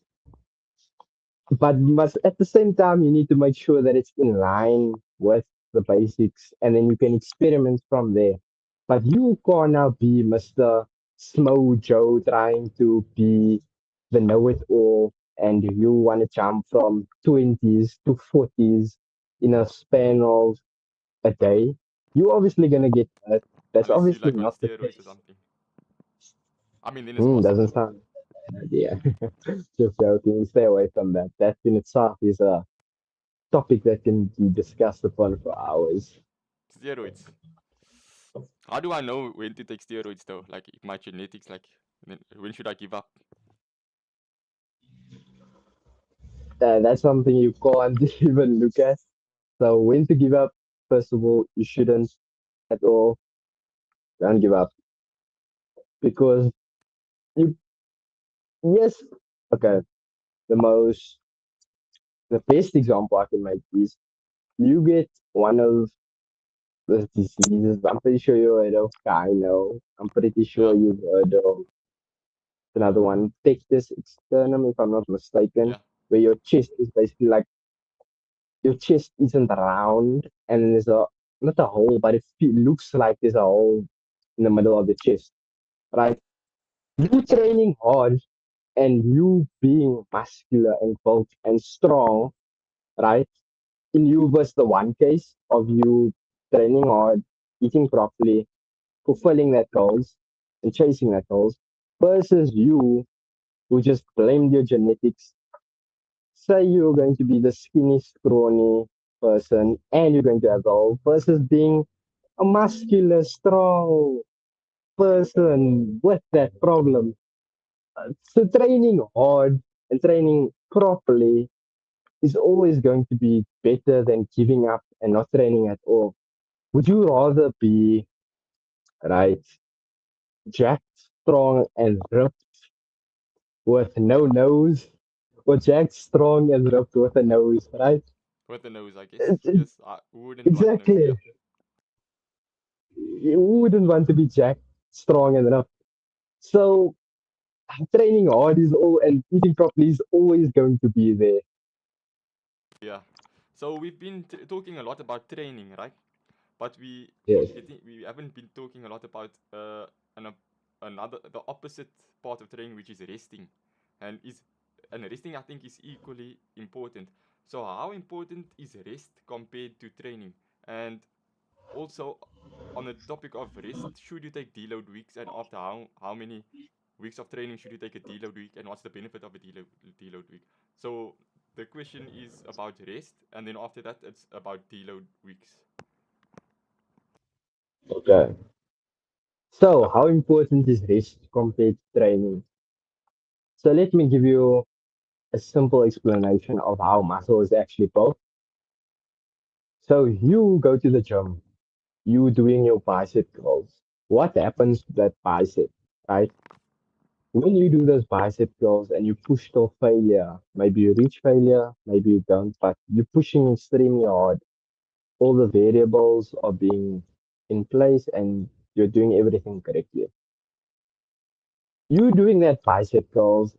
But you must at the same time you need to make sure that it's in line with the basics and then you can experiment from there. But you can't now be Mr. Smo Joe trying to be the know-it-all and you want to jump from 20s to 40s in a span of a day. You're obviously gonna get hurt. That's Unless you obviously like on not the steroids or case. something. I mean, then it's Doesn't possible. sound yeah. Just joking. Stay away from that. That in itself is a topic that can be discussed upon for hours. Steroids. How do I know when to take steroids though? Like if my genetics, like then when should I give up? That's something you can't even look at. So when to give up? First of all, you shouldn't at all. Don't give up because you. yes, okay. The most, the best example I can make is you get one of the diseases. I'm pretty sure you heard of gyno. I'm pretty sure Yeah, you've heard of another one, pectus externum, if I'm not mistaken, yeah, where your chest is basically like your chest isn't round and there's a not a hole, but it looks like there's a hole in the middle of the chest, right? You training hard and you being muscular and built and strong, right? In you versus the one case of you training hard, eating properly, fulfilling that goals and chasing that goals, versus you who just blamed your genetics. Say you're going to be the skinny, scrawny person and you're going to have goals versus being a muscular, strong person with that problem. So training hard and training properly is always going to be better than giving up and not training at all. Would you rather be right, jacked, strong, and ripped with no nose, or jacked, strong, and ripped with a nose? Right? with the nose, I guess. It- it- Yes, I wouldn't want a nose. exactly. Yeah, You wouldn't want to be jacked, strong, and ripped. So training hard is all and eating properly is always going to be there. yeah. So we've been talking a lot about training, right? But Yes. we haven't been talking a lot about an, another the opposite part of training, which is resting, and is and resting I think is equally important. So how important is rest compared to training? And also on the topic of rest, should you take deload weeks, and after how many weeks of training should you take a deload week, and what's the benefit of a deload week? So the question is about rest, and then after that it's about deload weeks. Okay. So, how important is rest compared to training? So, let me give you a simple explanation of how muscle is actually built. So, you go to the gym, you doing your bicep curls. What happens to that bicep, right? When you do those bicep curls and you push till failure, maybe you reach failure, maybe you don't, but you're pushing extremely hard. All the variables are being in place and you're doing everything correctly. You doing that bicep curls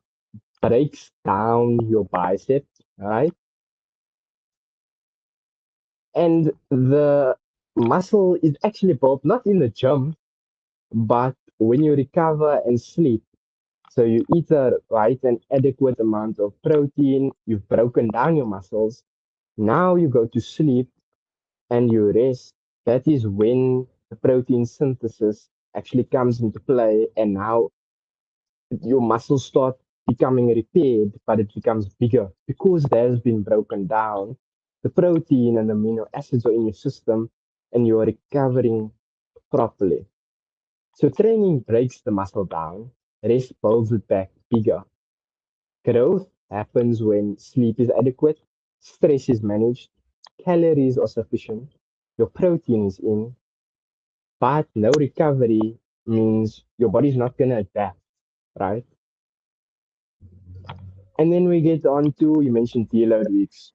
breaks down your bicep, right? And the muscle is actually built not in the gym, but when you recover and sleep. So you eat the right and adequate amount of protein, you've broken down your muscles. Now you go to sleep and you rest. That is when the protein synthesis actually comes into play, and now your muscles start becoming repaired, but it becomes bigger because that has been broken down. The protein and amino acids are in your system and you are recovering properly. So training breaks the muscle down, rest builds it back bigger. Growth happens when sleep is adequate, stress is managed, calories are sufficient, your protein is in, but no recovery means your body's not going to adapt, right? And then we get on to, you mentioned deload weeks.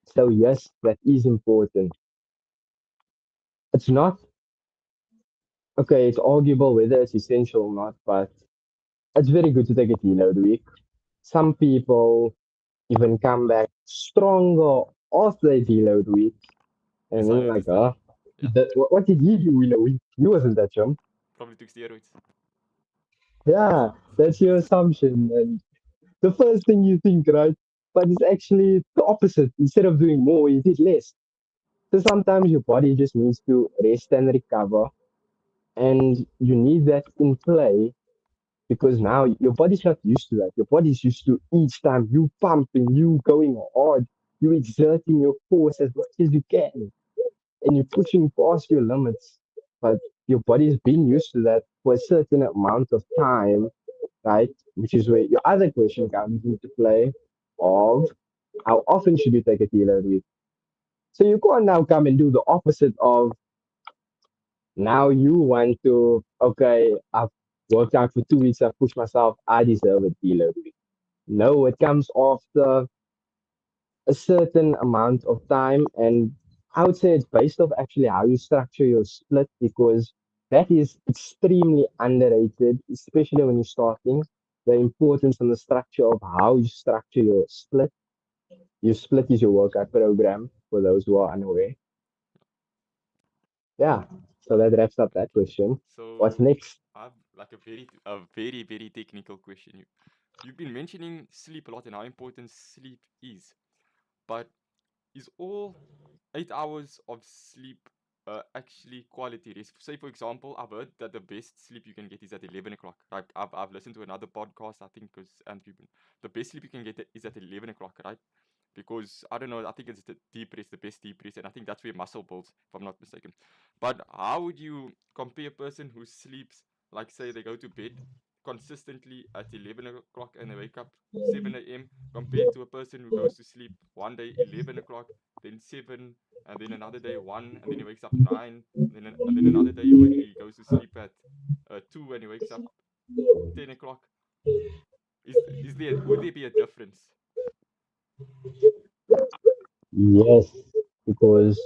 So, yes, that is important. It's not, okay, it's arguable whether it's essential or not, but it's very good to take a deload week. Some people even come back stronger after a deload week. And Yes, then I you're like, understand. Yeah, what did he do in a week? He wasn't that jump. probably took steroids. Yeah, that's your assumption. And the first thing you think, right? But it's actually the opposite. Instead of doing more, you did less. So sometimes your body just needs to rest and recover, and you need that in play because now your body's not used to that. Your body's used to each time you pumping, you going hard, you exerting your force as much as you can, and you're pushing past your limits. But your body's been used to that for a certain amount of time, right? Which is where your other question comes into play of how often should you take a deload week? So you can't now come and do the opposite of now you want to, okay, Worked out for 2 weeks, I pushed myself, I deserve a deload week. No, it comes after a certain amount of time, and I would say it's based off actually how you structure your split, because that is extremely underrated, especially when you're starting. The importance and the structure of how you structure your split. Your split is your workout program, for those who are unaware. Yeah, so that wraps up that question. What's So next? I've like a very technical question. You've been mentioning sleep a lot and how important sleep is, but is all 8 hours of sleep actually quality rest? Say, for example, I've heard that the best sleep you can get is at 11 o'clock. Like, I've listened to another podcast, I think, because Andrew, the best sleep you can get is at 11 o'clock, right? Because I don't know, I think it's the deep rest, the best deep rest, and I think that's where muscle builds, if I'm not mistaken. But how would you compare a person who sleeps, like, say, they go to bed consistently at 11 o'clock and they wake up 7 a.m., compared to a person who goes to sleep one day 11 o'clock, then 7, and then another day 1, and then he wakes up 9, and then another day he goes to sleep at 2 and he wakes up 10 o'clock? Is there, would there be a difference? Yes, because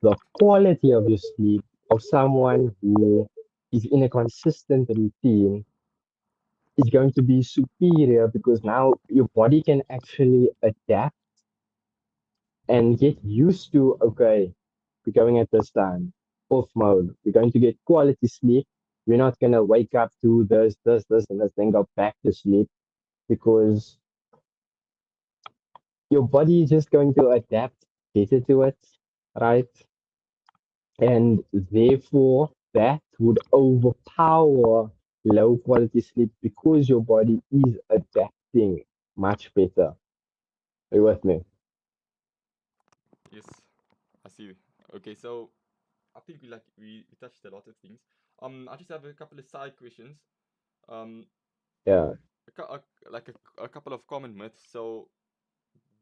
the quality of your sleep of someone who is in a consistent routine is going to be superior, because now your body can actually adapt and get used to, okay, we're going at this time, off mode. We're going to get quality sleep. We're not going to wake up to this, and this, then go back to sleep, because your body is just going to adapt better to it, right? And therefore, that would overpower low quality sleep, because your body is adapting much better. Are you with me? Yes, I see. Okay, so I think we touched a lot of things. I just have a couple of side questions. Um, Yeah. a couple of common myths. So,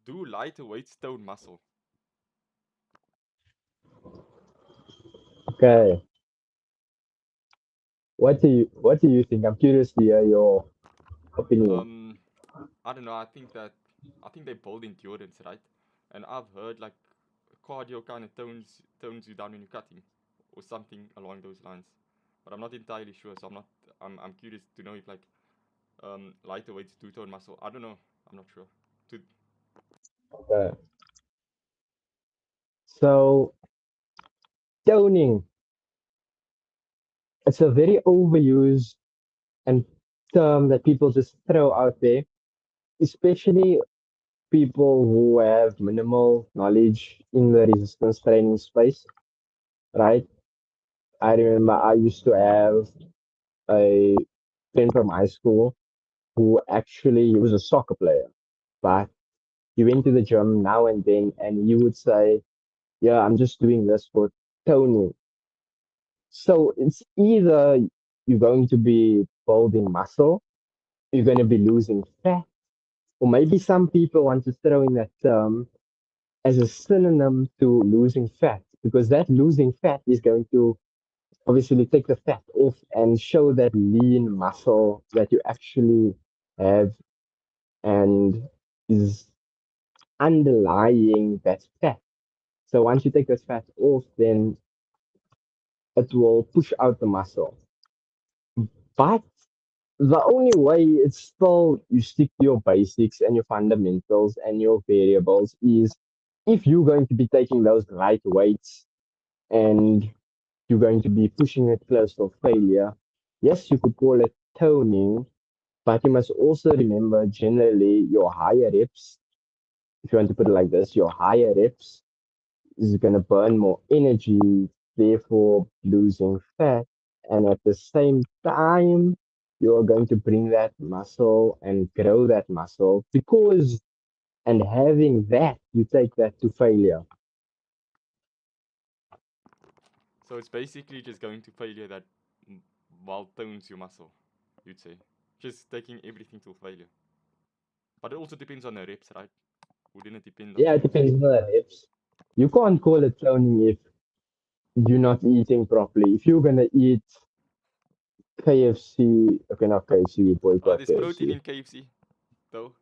do lighter weights tone muscle? Okay. What do you think? I'm curious to hear your opinion. Um, I don't know. I think they build endurance, right? And I've heard like cardio kind of tones you down when you're cutting, or something along those lines. But I'm not entirely sure, so I'm curious to know if like lighter weights do tone muscle. I don't know. I'm not sure. To Okay. So toning, it's a very overused and term that people just throw out there, especially people who have minimal knowledge in the resistance training space, right? I remember I used to have a friend from high school who actually he was a soccer player, but he went to the gym now and then, and he would say, "Yeah, I'm just doing this for toning." So it's either you're going to be building muscle, you're going to be losing fat, or maybe some people want to throw in that term as a synonym to losing fat, because that losing fat is going to obviously take the fat off and show that lean muscle that you actually have, and is underlying that fat. So once you take that fat off, then it will push out the muscle. But the only way it's still you stick to your basics and your fundamentals and your variables is if you're going to be taking those light weights and you're going to be pushing it close to failure. Yes, you could call it toning, but you must also remember generally your higher reps, if you want to put it like this, your higher reps is going to burn more energy, therefore losing fat. And at the same time, you're going to bring that muscle and grow that muscle, because, and having that, you take that to failure. So it's basically just going to failure that while tones your muscle, you'd say. Just taking everything to failure. But it also depends on the reps, right? Wouldn't it depend on Yeah, the it reps? depends on the reps. You can't call it toning if you're not eating properly. If you're going to eat KFC. Okay, not KFC. We boycott There's protein KFC. in KFC, though,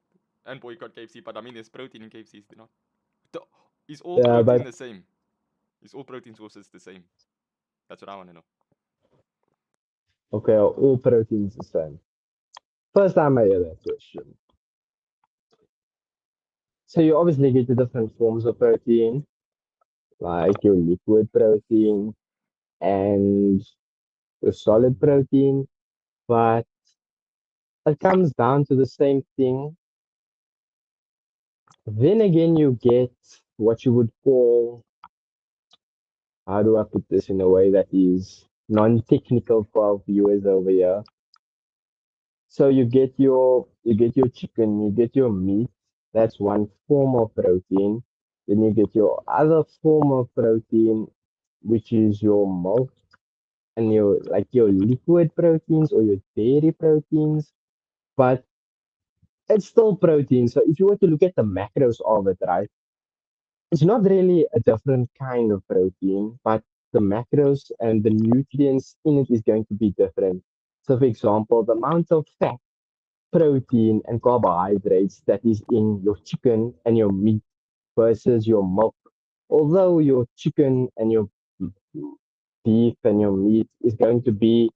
and boycott KFC. But I mean, there's protein in KFC. Is there not? The- Is all Yeah, protein but the same? Is all protein sources the same? That's what I want to know. okay, all proteins the same. First time I hear that question. So you obviously get the different forms of protein, like your liquid protein and your solid protein, but it comes down to the same thing. Then again, you get what you would call, how do I put this in a way that is non-technical for our viewers over here? So you get your chicken, you get your meat. That's one form of protein. Then you get your other form of protein, which is your milk and your liquid proteins or your dairy proteins. But it's still protein. So if you were to look at the macros of it, right, it's not really a different kind of protein, but the macros and the nutrients in it is going to be different. So, for example, the amount of fat, protein, and carbohydrates that is in your chicken and your meat versus your milk. Although your chicken and your beef and your meat is going to be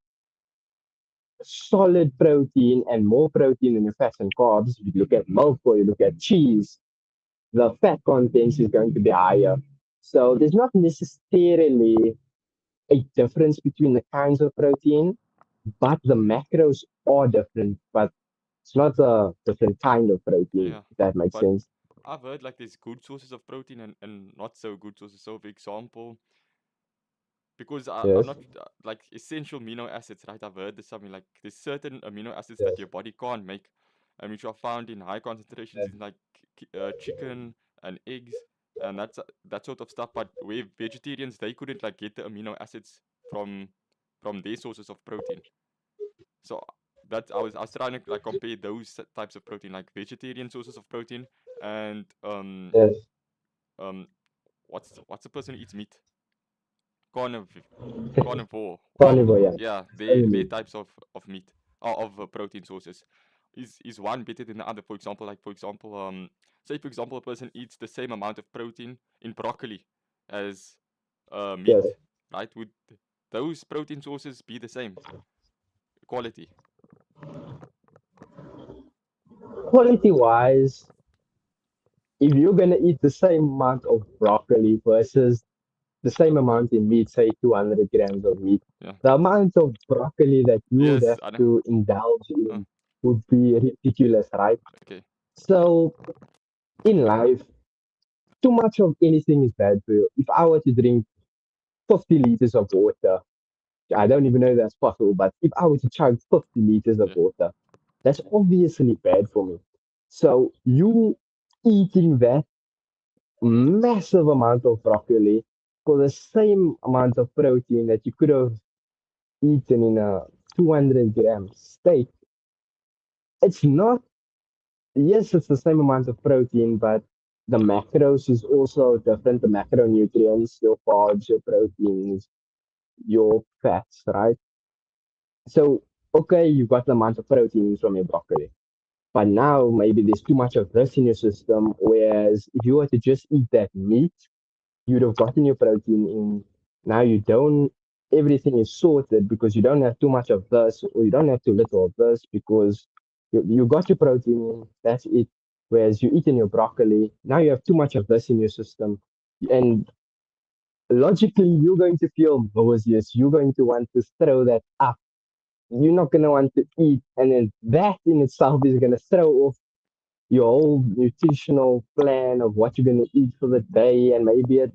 solid protein and more protein in your fats and carbs, if you look at milk or you look at cheese, the fat content is going to be higher. So there's not necessarily a difference between the kinds of protein, but the macros are different, but it's not a different kind of protein, Yeah, if that makes but sense. I've heard like there's good sources of protein and not so good sources. So, for example, because I'm Yes, not like essential amino acids, right? I've heard there's something like there's certain amino acids that yes, your body can't make, and which are found in high concentrations yes, in like chicken and eggs and that sort of stuff. But where vegetarians they couldn't like get the amino acids from from their sources of protein. So that I was trying to like compare those types of protein, like vegetarian sources of protein and yes. um what's the person who eats meat? Carniv carnivore. Carnivore, yeah. Yeah, It's they only types of meat or of protein sources. Is one better than the other? For example, say for example, a person eats the same amount of protein in broccoli as yes. meat, right? Would those protein sources be the same quality? Quality wise, if you're gonna eat the same amount of broccoli versus the same amount in meat, say 200 grams of meat, Yeah. the amount of broccoli that you would Yes, have I know. to indulge Uh, in would be ridiculous, right? okay. So in life, too much of anything is bad for you. If I were to drink 50 liters of water, I don't even know if that's possible, but if I were to chug 50 liters of Yeah. water, that's obviously bad for me. So you eating that massive amount of broccoli for the same amount of protein that you could have eaten in a 200-gram steak, it's not, yes, it's the same amount of protein, but the macros is also different. The macronutrients, your carbs, your proteins, your fats, right? So, okay, you got the amount of protein from your broccoli. But now maybe there's too much of this in your system. Whereas if you were to just eat that meat, you'd have gotten your protein in. Now you don't, everything is sorted because you don't have too much of this or you don't have too little of this because you got your protein in, that's it. Whereas you eat in your broccoli, now you have too much of this in your system. And logically, you're going to feel nauseous. You're going to want to throw that up. You're not going to want to eat. And then that in itself is going to throw off your whole nutritional plan of what you're going to eat for the day. And maybe it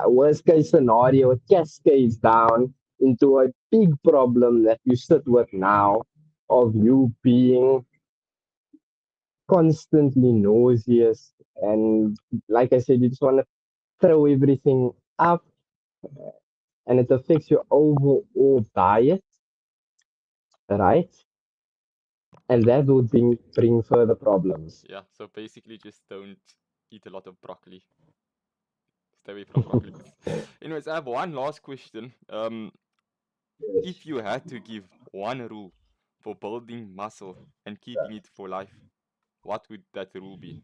worst case scenario, it cascades down into a big problem that you sit with now of you being constantly nauseous. And like I said, you just want to throw everything up and it affects your overall diet, right? And that would bring further problems. Yeah. So basically, just don't eat a lot of broccoli. Stay away from broccoli. Anyways, I have one last question. Yes. If you had to give one rule for building muscle and keeping it for life, what would that rule be?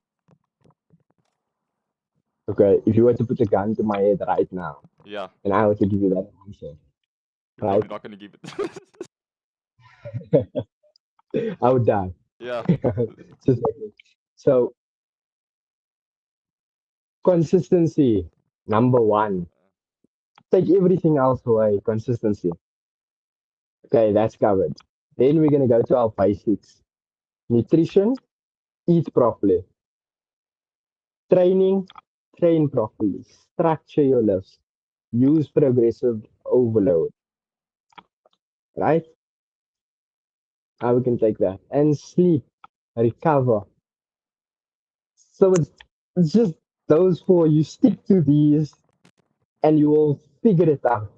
Okay, if you were to put a gun to my head right now, Yeah, and I were to give you that answer, you're right? probably not going to give it. I would die. Yeah, Just like me. So consistency, number one. Take everything else away. Consistency. Okay, that's covered. Then we're gonna go to our basics. Nutrition, eat properly. Training, train properly. Structure your lifts. Use progressive overload. Right? How we can take that. And sleep, recover. So it's just those four. You stick to these and you will figure it out.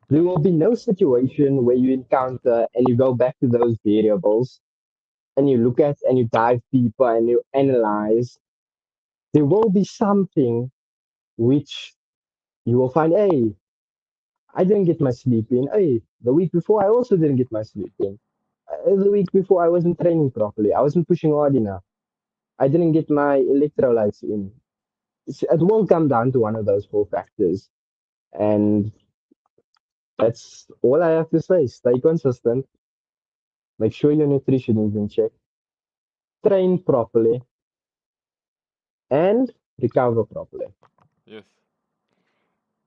There yeah, will be no situation where you encounter and you go back to those variables and you look at and you dive deeper and you analyze. There will be something which you will find, hey, I didn't get my sleep in. Hey, the week before I also didn't get my sleep in. The week before I wasn't training properly. I wasn't pushing hard enough. I didn't get my electrolytes in. It will come down to one of those four factors. And that's all I have to say. Stay consistent. Make sure your nutrition is in check. Train properly and recover properly. yes.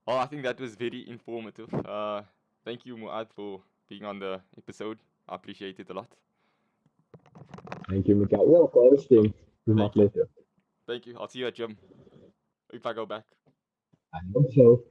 Well, I think that was very informative. Thank you, Muad, for being on the episode. I appreciate it a lot. Thank you, Mikael. Yeah, for Oh, hosting. It's my thank you. pleasure. Thank you. I'll see you at gym if I go back. I hope so.